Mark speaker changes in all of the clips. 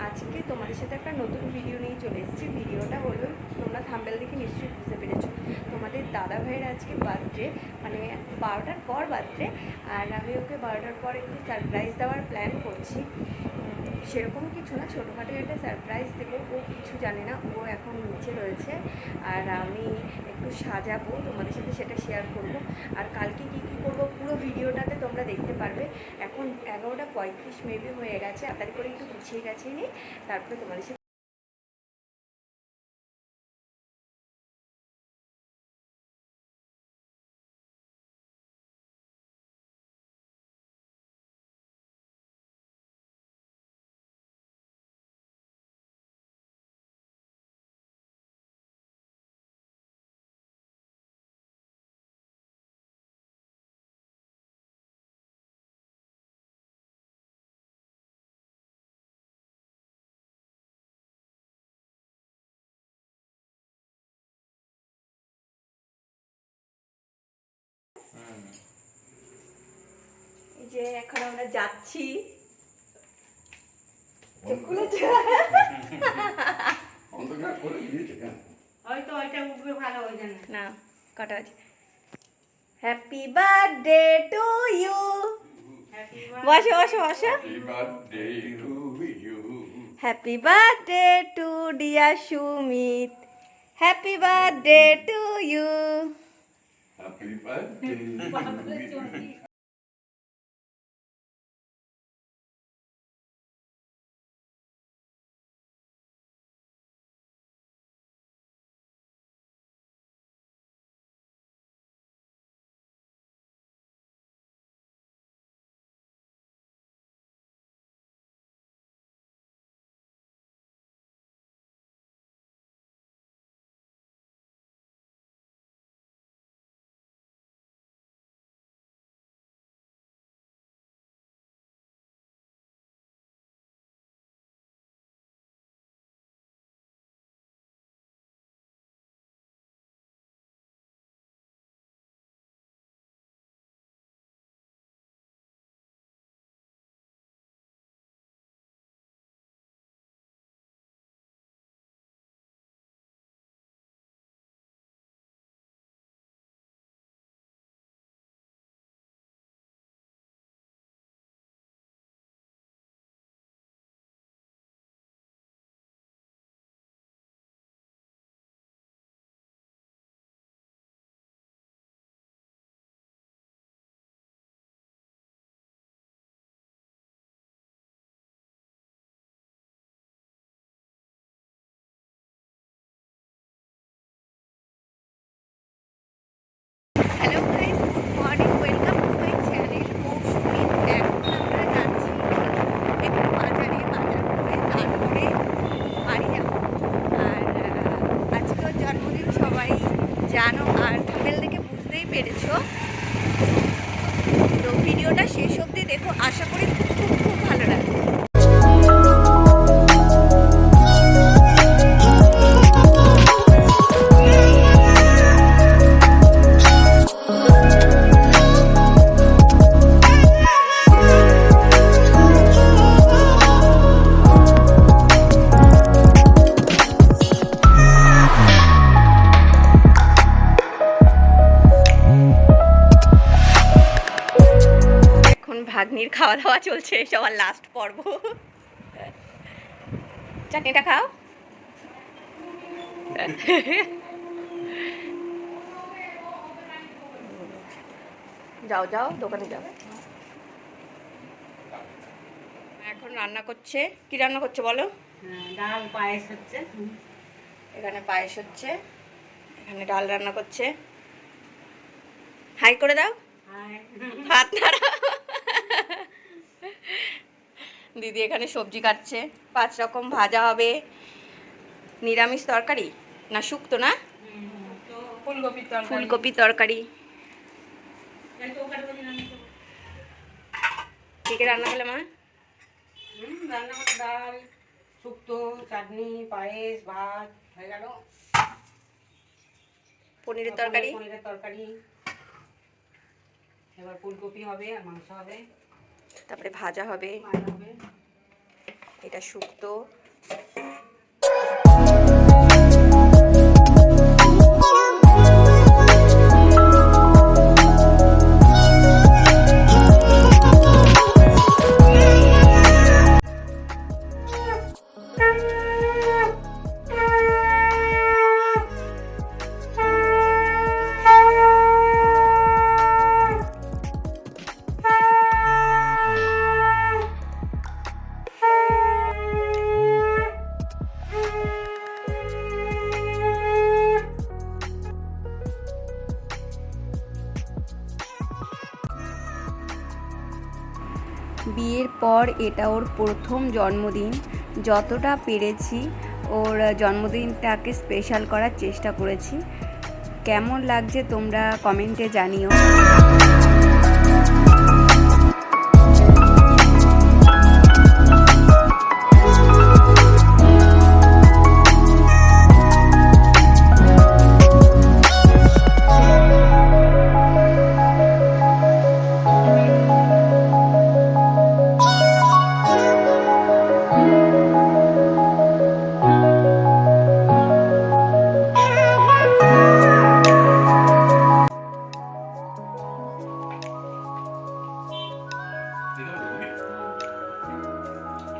Speaker 1: আজকে তোমাদের সাথে একটা নতুন ভিডিও নিয়ে চলে এসেছি। ভিডিওটা হলো, তোমরা থাম্বনেল দেখে নিশ্চয়ই বুঝতে পেরেছো, তোমাদের দাদা ভাইয়ের আজকে বার্থডে, মানে 12টার পর বার্থডে। আর আমি ওকে 12টার পর একটু সারপ্রাইজ দেওয়ার প্ল্যান করছি। সেরকম কিছু না, ছোটোখাটো একটা সারপ্রাইজ দেবো। ও কিছু জানে না, ও এখন নিচে রয়েছে। আর আমি একটু সাজাবো, তোমাদের সাথে সেটা শেয়ার করব। আর কালকে কী কী করবো পুরো ভিডিওটাতে তোমরা দেখতে পারবে। এখন 11:35 মেবি হয়ে গেছে, তাড়াতাড়ি করে একটু গুছিয়ে গেছে নিই, তারপরে তোমাদের সাথে। এই যে এখন আমরা যাচ্ছি, না কাটা আছে। হ্যাপি বার্থডে টু ইউ, বসো বসো বসো। Happy birthday to dear Sumit, happy birthday to you.
Speaker 2: Happy birthday.
Speaker 1: Hello guys, good morning, welcome to my channel Moushumi. এখন আমরা যাচ্ছি একটু বাজারে, বাজার করে তারপরে বাড়ি যাবো। আর আজকে ওর জন্মদিন, সবাই জানো, আর থাম্বনেল দেখে বুঝতেই পেরেছো। তো ভিডিওটা শেষ অবধি দেখো, আশা করি খুব খুব ভালো লাগবে। ভাগ্নির খাওয়া দাওয়া চলছে, সবার লাস্ট পর্ব। চাটনিটা খাও। যাও যাও, দোকানে যাও। এখন রান্না করছে, কি রান্না করছে বলো?
Speaker 3: ডাল পায়েস হচ্ছে।
Speaker 1: এখানে পায়েস হচ্ছে, এখানে ডাল রান্না করছে। হাই করে দাও, হাত নাড়া। দিদি এখানে সবজি কাটছে, 5 রকম ভাজা হবে। নিরামিষ তরকারি না শুক্তো, না ফুলকপি তরকারি। কে কে রান্না করলে মা?
Speaker 3: রান্না করে ডাল, শুক্তো, চাটনি, পায়েস, ভাত হয়ে গেল।
Speaker 1: পনিরের তরকারি,
Speaker 3: পনিরের তরকারি, এবার ফুলকপি হবে আর মাংস হবে,
Speaker 1: তারপরে ভাজা হবে।
Speaker 3: ভাজা হবে।
Speaker 1: এটা শুক্তো, বিয়ের পর এটা ওর প্রথম জন্মদিন। যতটা পেরেছি ওর জন্মদিনটাকে স্পেশাল করার চেষ্টা করেছি। কেমন লাগছে তোমরা কমেন্টে জানিও।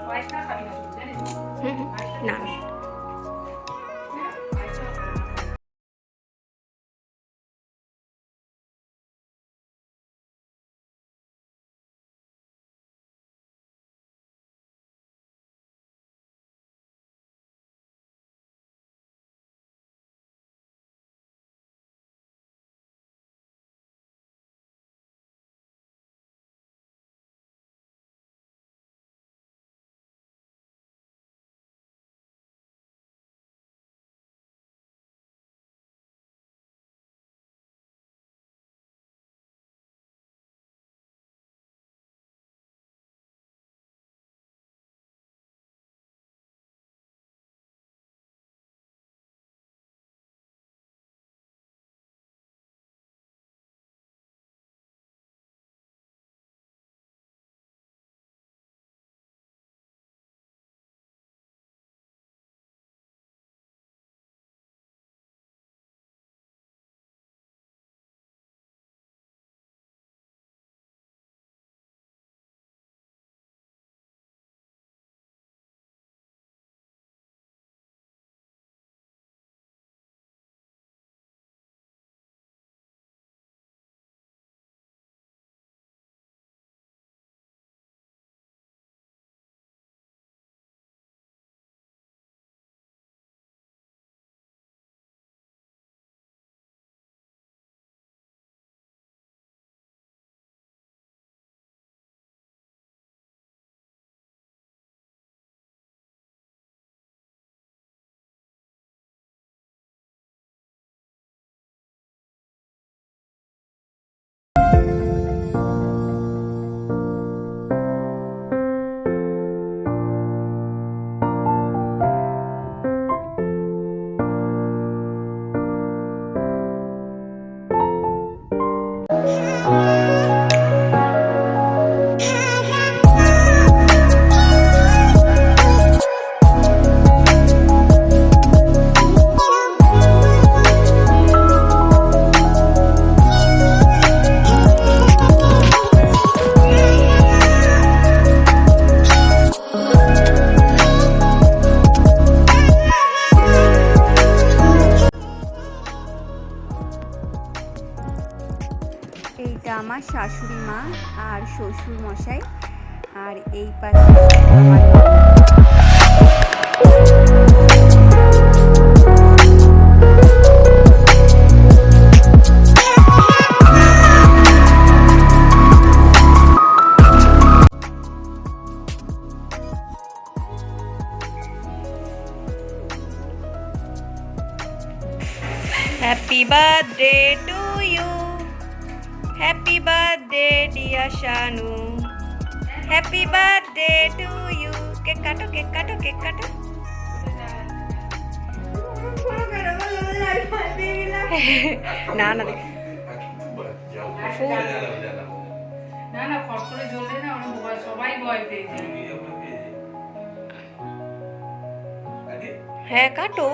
Speaker 3: পায়েসটা খাবি না শুধু, জানিস?
Speaker 1: না এইটা আমার শাশুড়ি মা আর শ্বশুর মশাই, আর এই পাশে আমার happy birthday to you, happy birthday dear Shanu, happy birthday to you. Cake কাটো, কেক কাটো, কেক কাটো। না না দেখ
Speaker 3: না না, ফট করে জ্বললে না অনেক ভয়, সবাই ভয় পেয়ে যায়।
Speaker 1: হ্যাঁ কাটো।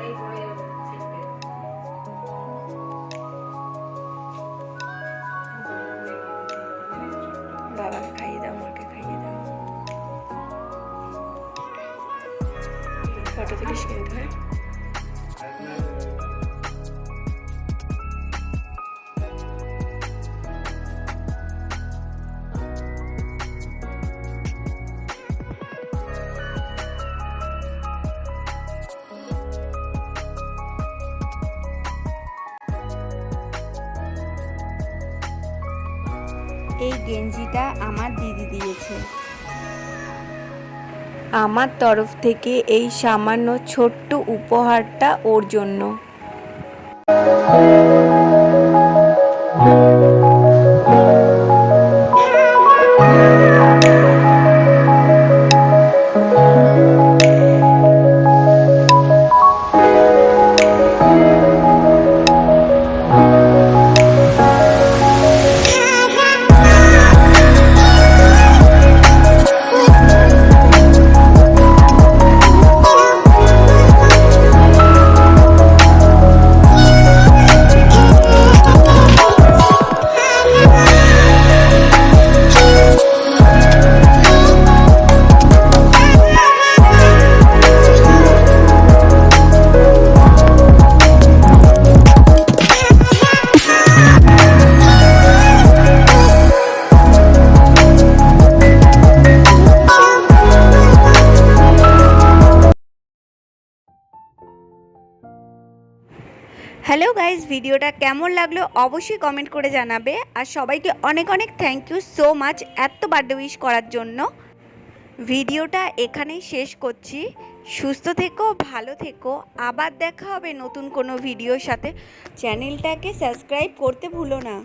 Speaker 3: এই করে ছিটকে।
Speaker 1: বাবাকে খাইয়ে দাও, মাকে খাইয়ে দাও। ফটো তুলিস কিন্তু, হ্যাঁ? এই গেঞ্জিটা আমার দিদি দিয়েছে। আমার তরফ থেকে এই সামান্য ছোট্ট উপহারটা ওর জন্য। হ্যালো গাইজ, ভিডিওটা কেমন লাগলো অবশ্যই কমেন্ট করে জানাবে। আর সবাইকে অনেক অনেক থ্যাংক ইউ সো মাচ এত বার্থডে উইশ করার জন্য। ভিডিওটা এখানেই শেষ করছি। সুস্থ থেকো, ভালো থেকো, আবার দেখা হবে নতুন কোনো ভিডিওর সাথে। চ্যানেলটাকে সাবস্ক্রাইব করতে ভুলো না।